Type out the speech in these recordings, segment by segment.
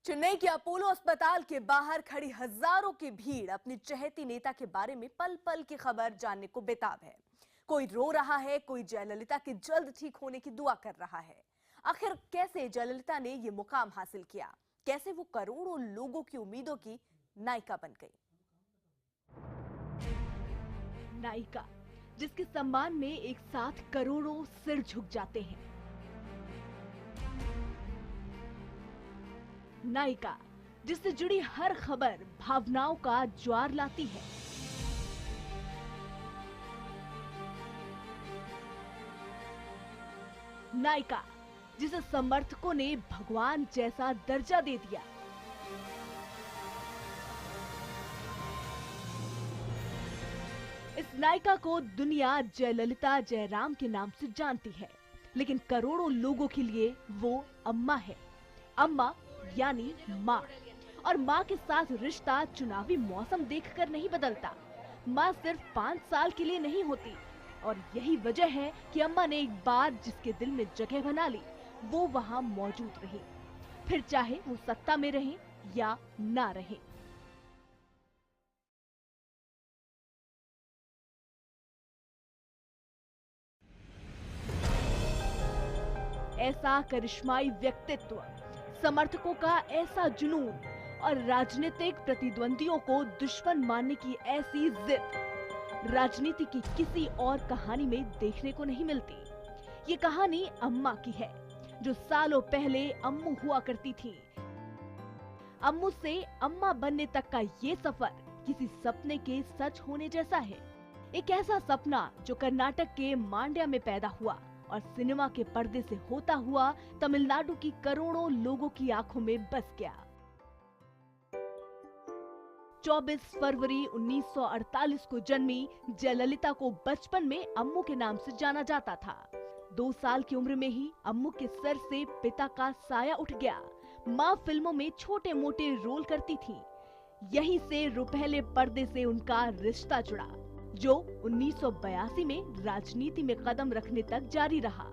चेन्नई के अपोलो अस्पताल के बाहर खड़ी हजारों की भीड़ अपनी चहेती नेता के बारे में पल पल की खबर जानने को बेताब है। कोई रो रहा है, कोई जयललिता के जल्द ठीक होने की दुआ कर रहा है। आखिर कैसे जयललिता ने ये मुकाम हासिल किया, कैसे वो करोड़ों लोगों की उम्मीदों की नायिका बन गई। नायिका जिसके सम्मान में एक साथ करोड़ों सिर झुक जाते हैं। नायिका जिससे जुड़ी हर खबर भावनाओं का ज्वार लाती है। नायिका जिसे समर्थकों ने भगवान जैसा दर्जा दे दिया। इस नायिका को दुनिया जयललिता जयराम के नाम से जानती है, लेकिन करोड़ों लोगों के लिए वो अम्मा है। अम्मा यानी माँ। और माँ के साथ रिश्ता चुनावी मौसम देखकर नहीं बदलता। माँ सिर्फ 5 साल के लिए नहीं होती, और यही वजह है कि अम्मा ने एक बार जिसके दिल में जगह बना ली, वो वहाँ मौजूद रही, फिर चाहे वो सत्ता में रहे या ना रहे। ऐसा करिश्माई व्यक्तित्व, समर्थकों का ऐसा जुनून और राजनीतिक प्रतिद्वंदियों को दुश्मन मानने की ऐसी जिद राजनीति की किसी और कहानी में देखने को नहीं मिलती। ये कहानी अम्मा की है, जो सालों पहले अम्मू हुआ करती थी। अम्मू से अम्मा बनने तक का ये सफर किसी सपने के सच होने जैसा है। एक ऐसा सपना जो कर्नाटक के मांड्या में पैदा हुआ और सिनेमा के पर्दे से होता हुआ तमिलनाडु की करोड़ों लोगों की आंखों में बस गया। 24 फरवरी 1948 को जन्मी जयललिता को बचपन में अम्मू के नाम से जाना जाता था। 2 साल की उम्र में ही अम्मू के सर से पिता का साया उठ गया। माँ फिल्मों में छोटे मोटे रोल करती थी। यहीं से रुपहले पर्दे से उनका रिश्ता जुड़ा, जो 1982 में राजनीति में कदम रखने तक जारी रहा।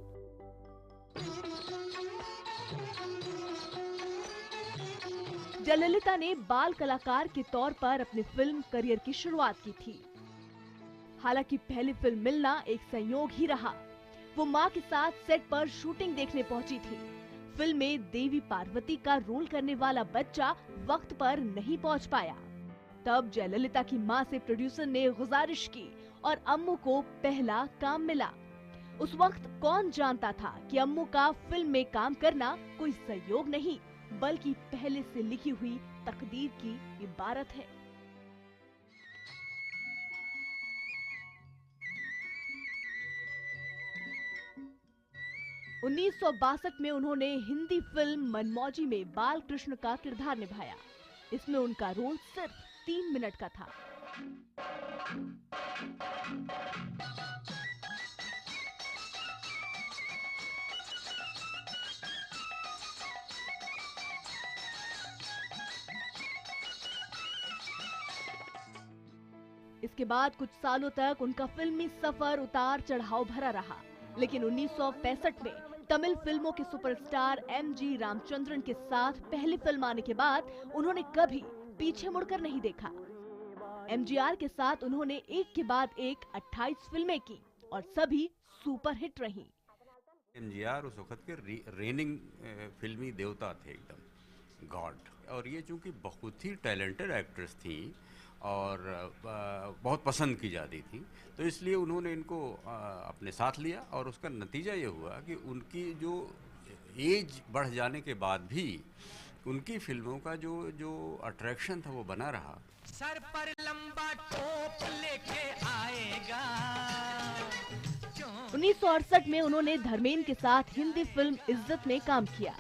जयललिता ने बाल कलाकार के तौर पर अपने फिल्म करियर की शुरुआत की थी। हालांकि पहली फिल्म मिलना एक संयोग ही रहा। वो मां के साथ सेट पर शूटिंग देखने पहुंची थी। फिल्म में देवी पार्वती का रोल करने वाला बच्चा वक्त पर नहीं पहुंच पाया। तब जयललिता की मां से प्रोड्यूसर ने गुजारिश की और अम्मू को पहला काम मिला। उस वक्त कौन जानता था कि अम्मू का फिल्म में काम करना कोई संयोग नहीं, बल्कि पहले से लिखी हुई तकदीर की इबारत है। उन्नीस 1962 में उन्होंने हिंदी फिल्म मनमौजी में बाल कृष्ण का किरदार निभाया। इसमें उनका रोल सिर्फ 3 मिनट का था। इसके बाद कुछ सालों तक उनका फिल्मी सफर उतार चढ़ाव भरा रहा, लेकिन 1965 में तमिल फिल्मों के सुपरस्टार एमजी रामचंद्रन के साथ पहली फिल्म आने के बाद उन्होंने कभी पीछे मुड़कर नहीं देखा। एमजीआर के साथ उन्होंने एक के बाद एक 28 फिल्में की और सभी सुपरहिट रहीं। एमजीआर उस वक्त के रेनिंग फिल्मी देवता थे, एकदम गॉड। और ये चूंकि बहुत ही टैलेंटेड एक्ट्रेस थी और बहुत पसंद की जाती थी, तो इसलिए उन्होंने इनको अपने साथ लिया। और उसका नतीजा ये हुआ कि उनकी जो एज बढ़ जाने के बाद भी उनकी फिल्मों का जो अट्रैक्शन था वो बना रहा। सर पर लंबा टोप लेके आएगा। 1968 में उन्होंने धर्मेंद्र के साथ हिंदी फिल्म इज्जत में काम किया।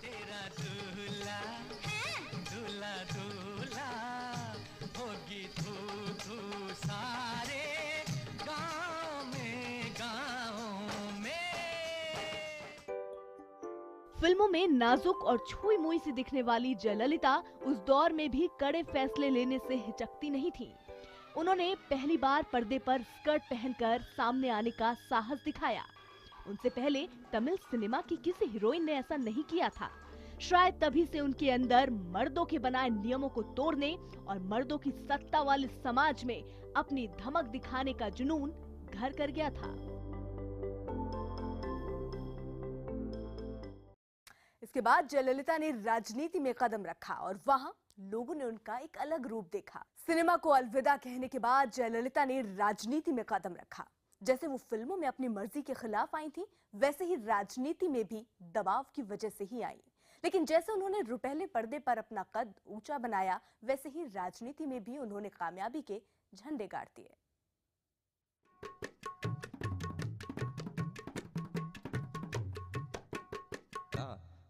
फिल्मों में नाजुक और छुई मुई सी दिखने वाली जयललिता उस दौर में भी कड़े फैसले लेने से हिचकती नहीं थी। उन्होंने पहली बार पर्दे पर स्कर्ट पहनकर सामने आने का साहस दिखाया। उनसे पहले तमिल सिनेमा की किसी हीरोइन ने ऐसा नहीं किया था। शायद तभी से उनके अंदर मर्दों के बनाए नियमों को तोड़ने और मर्दों की सत्ता वाले समाज में अपनी धमक दिखाने का जुनून घर कर गया था। इसके बाद जयललिता ने राजनीति में कदम रखा और वहां लोगों ने उनका एक अलग रूप देखा। सिनेमा को अलविदा कहने के बाद जयललिता ने राजनीति में कदम रखा। जैसे वो फिल्मों में अपनी मर्जी के खिलाफ आई थी, वैसे ही राजनीति में भी दबाव की वजह से ही आई। लेकिन जैसे उन्होंने रुपहले पर्दे पर अपना कद ऊंचा बनाया, वैसे ही राजनीति में भी उन्होंने कामयाबी के झंडे गाड़ दिए।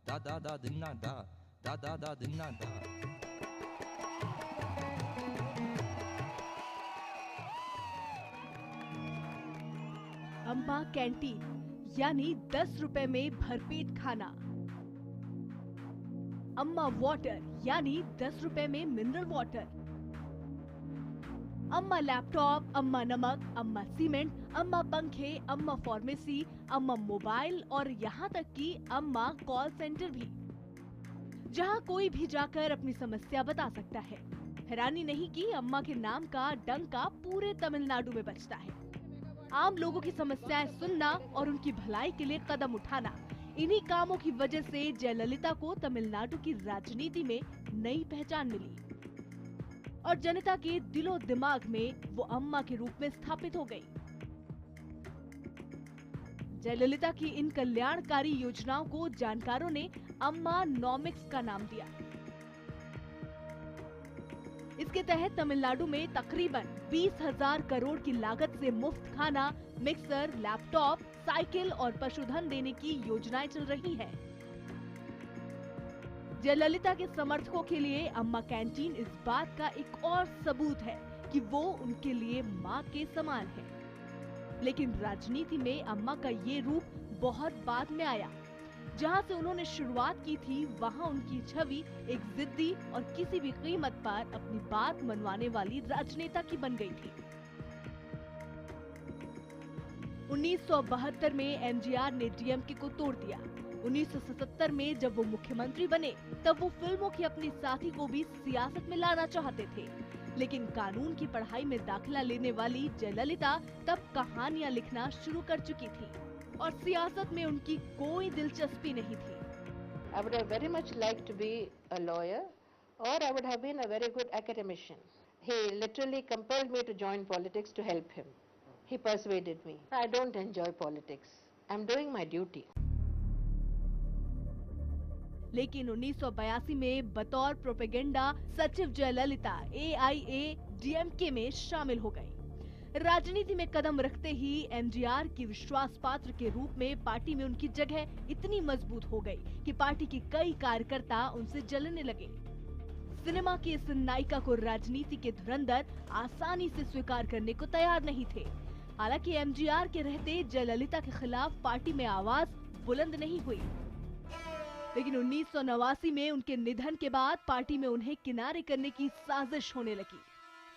Da da da dinna da da da da dinna da। अम्मा कैंटीन यानी 10 रुपए में भरपेट खाना। अम्मा वाटर यानी 10 रुपए में मिनरल वाटर। अम्मा लैपटॉप, अम्मा नमक, अम्मा सीमेंट, अम्मा पंखे, अम्मा फार्मेसी, अम्मा मोबाइल और यहाँ तक कि अम्मा कॉल सेंटर भी, जहाँ कोई भी जाकर अपनी समस्या बता सकता है। हैरानी नहीं कि अम्मा के नाम का डंका पूरे तमिलनाडु में बजता है। आम लोगों की समस्याएं सुनना और उनकी भलाई के लिए कदम उठाना, इन्हीं कामों की वजह से जयललिता को तमिलनाडु की राजनीति में नई पहचान मिली और जनता के दिलो दिमाग में वो अम्मा के रूप में स्थापित हो गई। जयललिता की इन कल्याणकारी योजनाओं को जानकारों ने अम्मा नॉमिक्स का नाम दिया। इसके तहत तमिलनाडु में तकरीबन 20,000 करोड़ की लागत से मुफ्त खाना, मिक्सर, लैपटॉप, साइकिल और पशुधन देने की योजनाएं चल रही हैं। जयललिता के समर्थकों के लिए अम्मा कैंटीन इस बात का एक और सबूत है कि वो उनके लिए मां के समान है। लेकिन राजनीति में अम्मा का ये रूप बहुत बाद में आया। जहां से उन्होंने शुरुआत की थी, वहां उनकी छवि एक जिद्दी और किसी भी कीमत पर अपनी बात मनवाने वाली राजनेता की बन गई थी। 1972 में एमजीआर ने डीएमके को तोड़ दिया। 1977 में जब वो मुख्यमंत्री बने, तब वो फिल्मों की अपनी साथी को भी सियासत में लाना चाहते थे। लेकिन कानून की पढ़ाई में दाखिला लेने वाली जयललिता तब कहानियां लिखना शुरू कर चुकी थी और सियासत में उनकी कोई दिलचस्पी नहीं थी। I would have very much liked to be a lawyer, or I would have been a very good academician. He literally compelled me to join politics to help him. He persuaded me. I don't enjoy politics. I'm doing my duty. लेकिन 1982 में बतौर propaganda सचिव Jayalalithaa AIADMK में शामिल हो गई। राजनीति में कदम रखते ही एमजीआर की विश्वास पात्र के रूप में पार्टी में उनकी जगह इतनी मजबूत हो गई कि पार्टी के कई कार्यकर्ता उनसे जलने लगे। सिनेमा की इस नायिका को राजनीति के धुरंधर आसानी से स्वीकार करने को तैयार नहीं थे। हालांकि एमजीआर के रहते जयललिता के खिलाफ पार्टी में आवाज बुलंद नहीं हुई। लेकिन 1989 में उनके निधन के बाद पार्टी में उन्हें किनारे करने की साजिश होने लगी।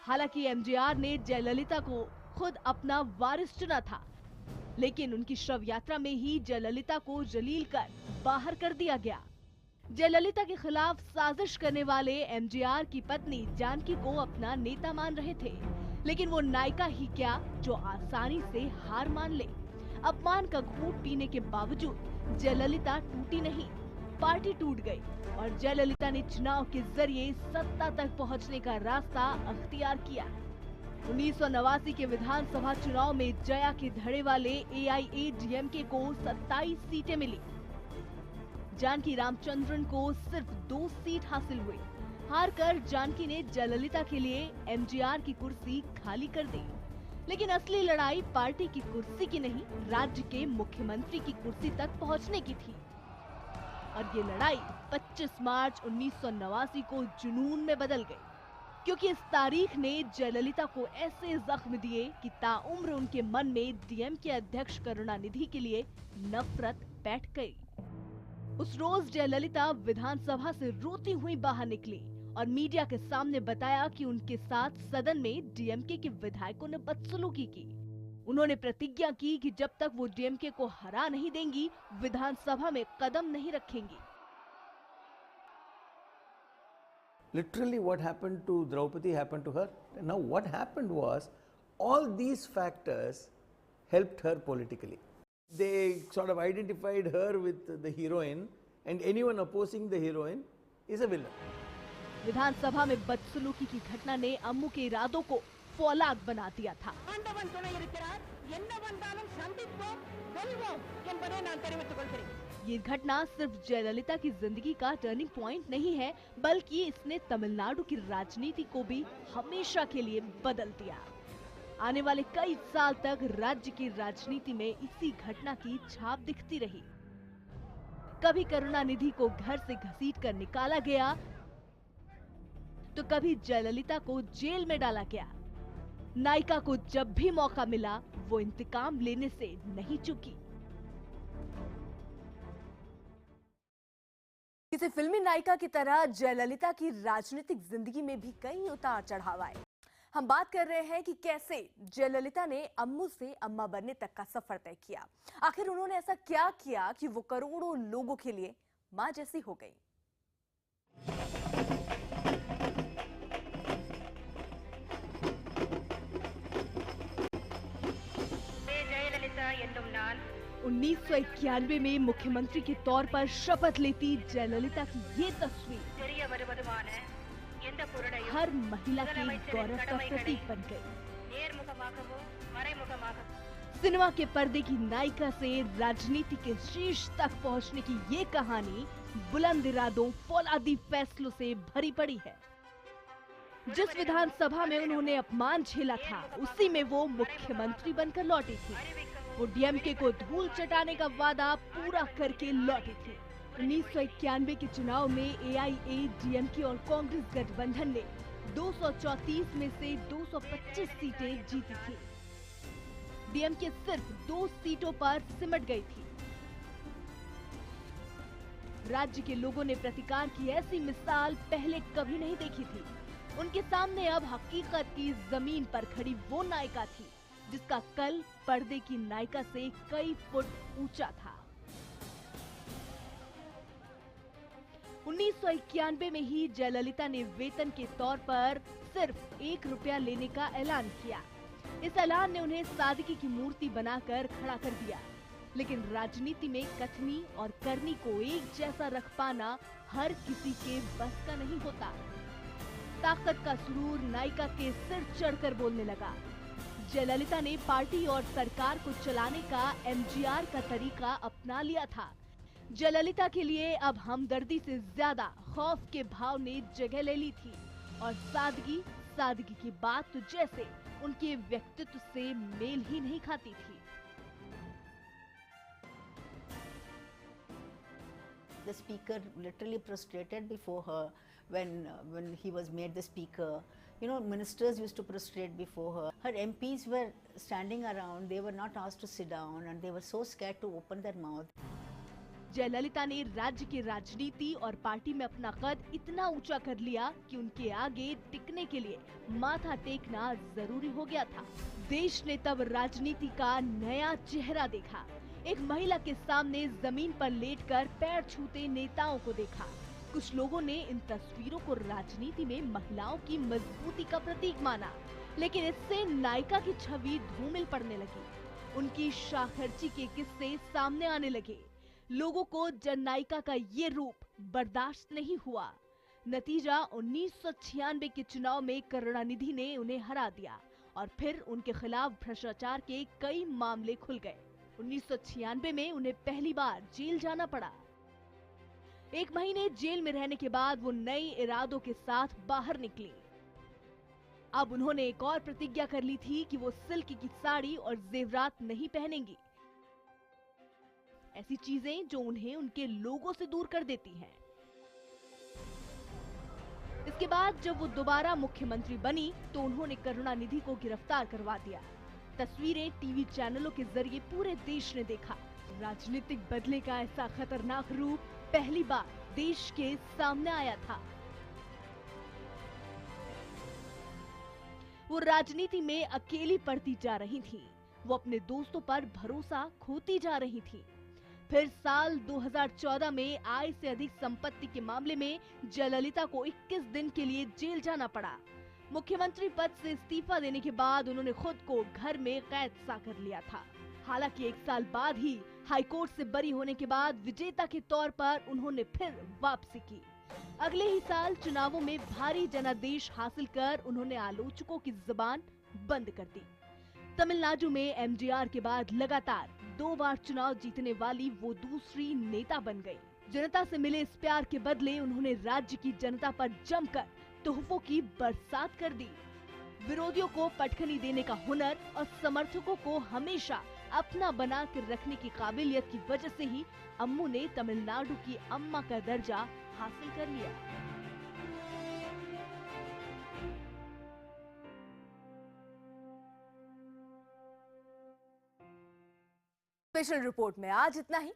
हालांकि एमजीआर ने जयललिता को खुद अपना वारिस चुना था, लेकिन उनकी शव यात्रा में ही जयललिता को जलील कर बाहर कर दिया गया। जयललिता के खिलाफ साजिश करने वाले एमजीआर की पत्नी जानकी को अपना नेता मान रहे थे, लेकिन वो नायिका ही क्या जो आसानी से हार मान ले। अपमान का घूंट पीने के बावजूद जयललिता टूटी नहीं, पार्टी टूट गई और जयललिता ने चुनाव के जरिए सत्ता तक पहुंचने का रास्ता अख्तियार किया। 1989 के विधानसभा चुनाव में जया के धड़े वाले AIADMK को 27 सीटें मिली। जानकी रामचंद्रन को सिर्फ 2 सीट हासिल हुई। हारकर जानकी ने जयललिता के लिए एमजीआर की कुर्सी खाली कर दी। लेकिन असली लड़ाई पार्टी की कुर्सी की नहीं, राज्य के मुख्यमंत्री की कुर्सी तक पहुंचने की थी। और ये लड़ाई 25 मार्च 1989 को जुनून में बदल गई, क्योंकि इस तारीख ने जयललिता को ऐसे जख्म दिए कि ताउम्र उनके मन में डीएमके अध्यक्ष करुणानिधि के लिए नफरत बैठ गई। उस रोज जयललिता विधानसभा से रोती हुई बाहर निकली और मीडिया के सामने बताया कि उनके साथ सदन में डीएमके के विधायकों ने बदसलूकी की। उन्होंने प्रतिज्ञा की कि जब तक वो डीएमके को हरा नहीं देंगी, विधानसभा में कदम नहीं रखेंगी। Literally what happened to Draupadi happened to her. Now what happened was, all these factors helped her politically. They sort of identified her with the heroine, and anyone opposing the heroine is a villain. विधानसभा में बदसलूकी की घटना ने अम्मू के इरादों को फौलाद बना दिया था। ये घटना सिर्फ जयललिता की जिंदगी का टर्निंग पॉइंट नहीं है, बल्कि इसने तमिलनाडु की राजनीति को भी हमेशा के लिए बदल दिया। आने वाले कई साल तक राज्य की राजनीति में इसी घटना की छाप दिखती रही। कभी करुणानिधि को घर से घसीटकर निकाला गया, तो कभी जयललिता को जेल में डाला गया। नायिका को जब भी मौका मिला, वो इंतकाम लेने से नहीं चूकी। किसी फिल्मी नायिका की तरह जयललिता की राजनीतिक जिंदगी में भी कई उतार चढ़ाव आए। हम बात कर रहे हैं कि कैसे जयललिता ने अम्मू से अम्मा बनने तक का सफर तय किया। आखिर उन्होंने ऐसा क्या किया कि वो करोड़ों लोगों के लिए मां जैसी हो गई। जयललिता एन्नुम नान 1991 में मुख्यमंत्री के तौर पर शपथ लेती जयललिता की ये तस्वीर हर महिला के गौरव का प्रतीक बन गई। सिनेमा के पर्दे की नायिका से राजनीति के शीर्ष तक पहुंचने की ये कहानी बुलंद इरादों, फौलादी फैसलों से भरी पड़ी है। जिस विधानसभा में उन्होंने अपमान झेला था, उसी में वो मुख्यमंत्री बनकर लौटी थी। वो डीएमके को धूल चटाने का वादा पूरा करके लौटी थी। 1991 के चुनाव में एआईएडीएमके और कांग्रेस गठबंधन ने 234 में से 225 सीटें जीती थी। डीएमके सिर्फ 2 सीटों पर सिमट गई थी। राज्य के लोगों ने प्रतिकार की ऐसी मिसाल पहले कभी नहीं देखी थी। उनके सामने अब हकीकत की जमीन पर खड़ी वो नायिका थी जिसका कल पर्दे की नायिका से कई फुट ऊंचा था। 1991 में ही जयललिता ने वेतन के तौर पर सिर्फ 1 रुपया लेने का ऐलान किया। इस ऐलान ने उन्हें सादगी की मूर्ति बनाकर खड़ा कर दिया। लेकिन राजनीति में कथनी और करनी को एक जैसा रख पाना हर किसी के बस का नहीं होता। ताकत का सुरूर नायिका के सिर चढ़कर बोलने लगा। जयललिता ने पार्टी और सरकार को चलाने का एमजीआर का तरीका अपना लिया था। जयललिता के लिए अब हमदर्दी से ज्यादा खौफ के भाव ने जगह ले ली थी और सादगी की बात तो जैसे उनके व्यक्तित्व से मेल ही नहीं खाती थी। The speaker literally prostrated before her when he was made the speaker. You know, ministers used to prostrate before her. Her MPs were standing around. They were not asked to sit down and they were so scared to open their mouth. Jayalalithaa ने राज्य की राजनीति और party में अपना कद इतना ऊंचा कर लिया कि उनके आगे टिकने के लिए माथा टेकना जरूरी हो गया था। देश ने तब राजनीति का नया चेहरा देखा। एक महिला के सामने जमीन पर लेटकर पैर छूते नेताओं को देखा। कुछ लोगों ने इन तस्वीरों को राजनीति में महिलाओं की मजबूती का प्रतीक माना, लेकिन इससे नायिका की छवि धूमिल पड़ने लगी। उनकी शाखर्ची के किस्से सामने आने लगे। लोगों को जननायिका का ये रूप बर्दाश्त नहीं हुआ। नतीजा 1996 के चुनाव में करुणानिधि ने उन्हें हरा दिया और फिर उनके खिलाफ भ्रष्टाचार के कई मामले खुल गए। 1996 में उन्हें पहली बार जेल जाना पड़ा। 1 महीने जेल में रहने के बाद वो नए इरादों के साथ बाहर निकली। अब उन्होंने एक और प्रतिज्ञा कर ली थी कि वो सिल्क की साड़ी और जेवरात नहीं पहनेंगी, ऐसी चीजें जो उन्हें उनके लोगों से दूर कर देती हैं। इसके बाद जब वो दोबारा मुख्यमंत्री बनी तो उन्होंने करुणानिधि को गिरफ्तार करवा दिया। तस्वीरें टीवी चैनलों के जरिए पूरे देश ने देखा। राजनीतिक बदले का ऐसा खतरनाक रूप पहली बार देश के सामने आया था। वो राजनीति में अकेली पड़ती जा रही थी। वो अपने दोस्तों पर भरोसा खोती जा रही थी। फिर साल 2014 में आय से अधिक संपत्ति के मामले में जयललिता को 21 दिन के लिए जेल जाना पड़ा। मुख्यमंत्री पद से इस्तीफा देने के बाद उन्होंने खुद को घर में कैद सा कर लिया था। हालांकि 1 साल बाद ही हाईकोर्ट से बरी होने के बाद विजेता के तौर पर उन्होंने फिर वापसी की। अगले ही साल चुनावों में भारी जनादेश हासिल कर उन्होंने आलोचकों की जुबान बंद कर दी। तमिलनाडु में एमजीआर के बाद लगातार 2 बार चुनाव जीतने वाली वो दूसरी नेता बन गई। जनता से मिले इस प्यार के बदले उन्होंने राज्य की जनता पर जमकर तोहफों की बरसात कर दी। विरोधियों को पटखनी देने का हुनर और समर्थकों को हमेशा अपना बना कर रखने की काबिलियत की वजह से ही अम्मू ने तमिलनाडु की अम्मा का दर्जा हासिल कर लिया। स्पेशल रिपोर्ट में आज इतना ही।